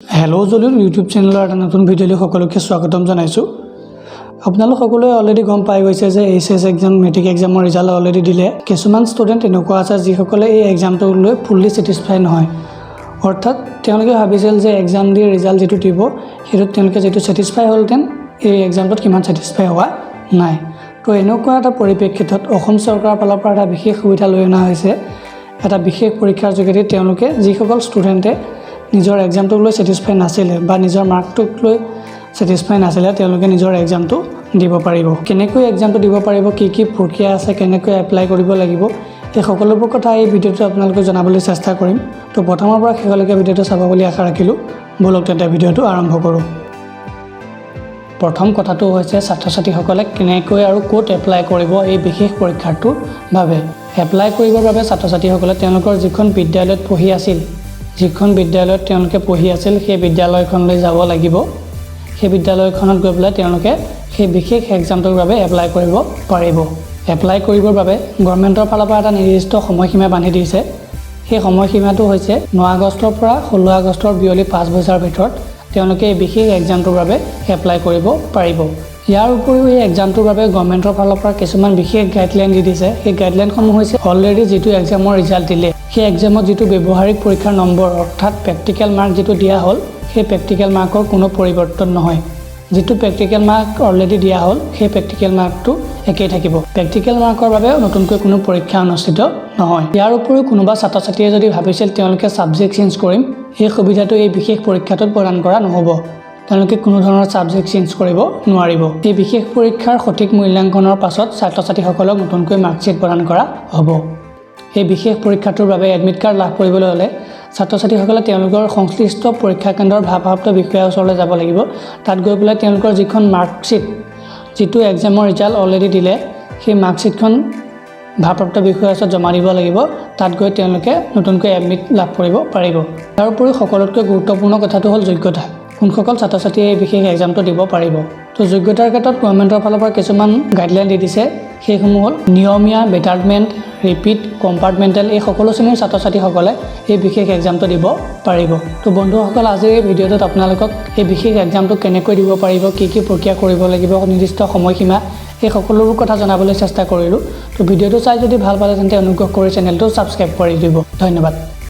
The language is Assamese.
হেল্ল' জলিউড ইউটিউব চেনেলৰ এটা নতুন ভিডিঅ'লৈ সকলোকে স্বাগতম জনাইছোঁ। আপোনালোক সকলোৱে অলৰেডি গম পাই গৈছে যে এইচএছ এক্সাম মেট্ৰিক এক্সামৰ ৰিজাল্ট অলৰেডি দিলে। কিছুমান ষ্টুডেণ্ট এনেকুৱা আছে যিসকলে এই এক্সামটোক লৈ ফুল্লি ছেটিছফাই নহয়, অৰ্থাৎ তেওঁলোকে ভাবিছিল যে এক্সাম দি ৰিজাল্ট যিটো দিব সেইটোত তেওঁলোকে যিটো ছেটিছফাই হ'লহেঁতেন, এই এক্সামটোত সিমান ছেটিছফাই হোৱা নাই। তো এনেকুৱা এটা পৰিপ্ৰেক্ষিতত অসম চৰকাৰৰ ফালৰ পৰা এটা বিশেষ সুবিধা লৈ অনা হৈছে। এটা বিশেষ পৰীক্ষাৰ যোগেদি তেওঁলোকে যিসকল ষ্টুডেণ্টে নিজৰ এক্সামটোক লৈ ছেটিছফাই নাছিলে বা নিজৰ মাৰ্কটোক লৈ ছেটিছফাই নাছিলে, তেওঁলোকে নিজৰ এক্সামটো দিব পাৰিব। কেনেকৈ এক্সামটো দিব পাৰিব, কি কি প্ৰক্ৰিয়া আছে, কেনেকৈ এপ্লাই কৰিব লাগিব, এই সকলোবোৰ কথা এই ভিডিঅ'টো আপোনালোকক জনাবলৈ চেষ্টা কৰিম। তো প্ৰথমৰ পৰা শেষলৈকে ভিডিঅ'টো চাব বুলি আশা ৰাখিলোঁ। বলক তেন্তে ভিডিঅ'টো আৰম্ভ কৰোঁ। প্ৰথম কথাটো হৈছে ছাত্ৰ ছাত্ৰীসকলে কেনেকৈ আৰু ক'ত এপ্লাই কৰিব এই বিশেষ পৰীক্ষাটোৰ বাবে। এপ্লাই কৰিবৰ বাবে ছাত্ৰ ছাত্ৰীসকলে তেওঁলোকৰ যিখন বিদ্যালয়ত পঢ়ি আছিল, যিখন বিদ্যালয়ত তেওঁলোকে পঢ়ি আছিল সেই বিদ্যালয়খনলৈ যাব লাগিব। সেই বিদ্যালয়খনত গৈ পেলাই তেওঁলোকে সেই বিশেষ এক্সামটোৰ বাবে এপ্লাই কৰিব পাৰিব। এপ্লাই কৰিবৰ বাবে গভৰ্ণমেণ্টৰ ফালৰ পৰা এটা নিৰ্দিষ্ট সময়সীমা বান্ধি দিছে। সেই সময়সীমাটো হৈছে 9 আগষ্টৰ পৰা 16 আগষ্টৰ বিয়লি 5 বজাৰ ভিতৰত তেওঁলোকে এই বিশেষ এক্সামটোৰ বাবে এপ্লাই কৰিব পাৰিব। ইয়াৰ উপৰিও এই এক্সামটোৰ বাবে গভৰ্ণমেণ্টৰ ফালৰ পৰা কিছুমান বিশেষ গাইডলাইন দি দিছে। সেই গাইডলাইনসমূহ হৈছে অলৰেডি যিটো এক্সামৰ ৰিজাল্ট দিলে, সেই এক্সামত যিটো ব্যৱহাৰিক পৰীক্ষাৰ নম্বৰ অৰ্থাৎ প্ৰেক্টিকেল মাৰ্ক যিটো দিয়া হ'ল, সেই প্ৰেক্টিকেল মাৰ্কৰ কোনো পৰিৱৰ্তন নহয়। যিটো প্ৰেক্টিকেল মাৰ্ক অলৰেডি দিয়া হ'ল সেই প্ৰেক্টিকেল মাৰ্কটো একেই থাকিব। প্ৰেক্টিকেল মাৰ্কৰ বাবে নতুনকৈ কোনো পৰীক্ষা অনুষ্ঠিত নহয়। ইয়াৰ উপৰিও কোনোবা ছাত্ৰ ছাত্ৰীয়ে যদি ভাবিছিল তেওঁলোকে ছাবজেক্ট চেঞ্জ কৰিম, সেই সুবিধাটো এই বিশেষ পৰীক্ষাটোত প্ৰদান কৰা নহ'ব। তেওঁলোকে কোনো ধৰণৰ ছাবজেক্ট চেঞ্জ কৰিব নোৱাৰিব। এই বিশেষ পৰীক্ষাৰ সঠিক মূল্যাংকনৰ পাছত ছাত্ৰ ছাত্ৰীসকলক নতুনকৈ মাৰ্কশ্বিট প্ৰদান কৰা হ'ব। এই বিশেষ পৰীক্ষাটোৰ বাবে এডমিট কাৰ্ড লাভ কৰিবলৈ হ'লে ছাত্ৰ ছাত্ৰীসকলে তেওঁলোকৰ সংশ্লিষ্ট পৰীক্ষা কেন্দ্ৰৰ ভাৰপ্ৰাপ্ত বিষয়াৰ ওচৰলৈ যাব লাগিব। তাত গৈ পেলাই তেওঁলোকৰ যিখন মাৰ্কশ্বিট, যিটো এক্সামৰ ৰিজাল্ট অলৰেডি দিলে, সেই মাৰ্কশ্বিটখন ভাৰপ্ৰাপ্ত বিষয়াৰ ওচৰত জমা দিব লাগিব। তাত গৈ তেওঁলোকে নতুনকৈ এডমিট লাভ কৰিব পাৰিব। তাৰ উপৰিও সকলোতকৈ গুৰুত্বপূৰ্ণ কথাটো হ'ল যোগ্যতা। কোনসকল ছাত্ৰ ছাত্ৰীয়ে এই বিশেষ এক্সামটো দিব পাৰিব। তো যোগ্যতাৰ ক্ষেত্ৰত গভৰ্ণমেণ্টৰ ফালৰ পৰা কিছুমান গাইডলাইন দি দিছে। সেইসমূহ হ'ল নিয়মীয়া, বেটাৰমেণ্ট, ৰিপিট, কম্পাৰ্টমেণ্টেল, এই সকলো শ্ৰেণীৰ ছাত্ৰ ছাত্ৰীসকলে এই বিশেষ এক্সামটো দিব পাৰিব। তো বন্ধুসকল, আজিৰ এই ভিডিঅ'টোত আপোনালোকক এই বিশেষ এক্সামটো কেনেকৈ দিব পাৰিব, কি কি প্ৰক্ৰিয়া কৰিব লাগিব, নিৰ্দিষ্ট সময়সীমা, এই সকলোবোৰ কথা জনাবলৈ চেষ্টা কৰিলোঁ। তো ভিডিঅ'টো চাই যদি ভাল পালে তেন্তে অনুগ্ৰহ কৰি চেনেলটো ছাবস্ক্ৰাইব কৰি দিব। ধন্যবাদ।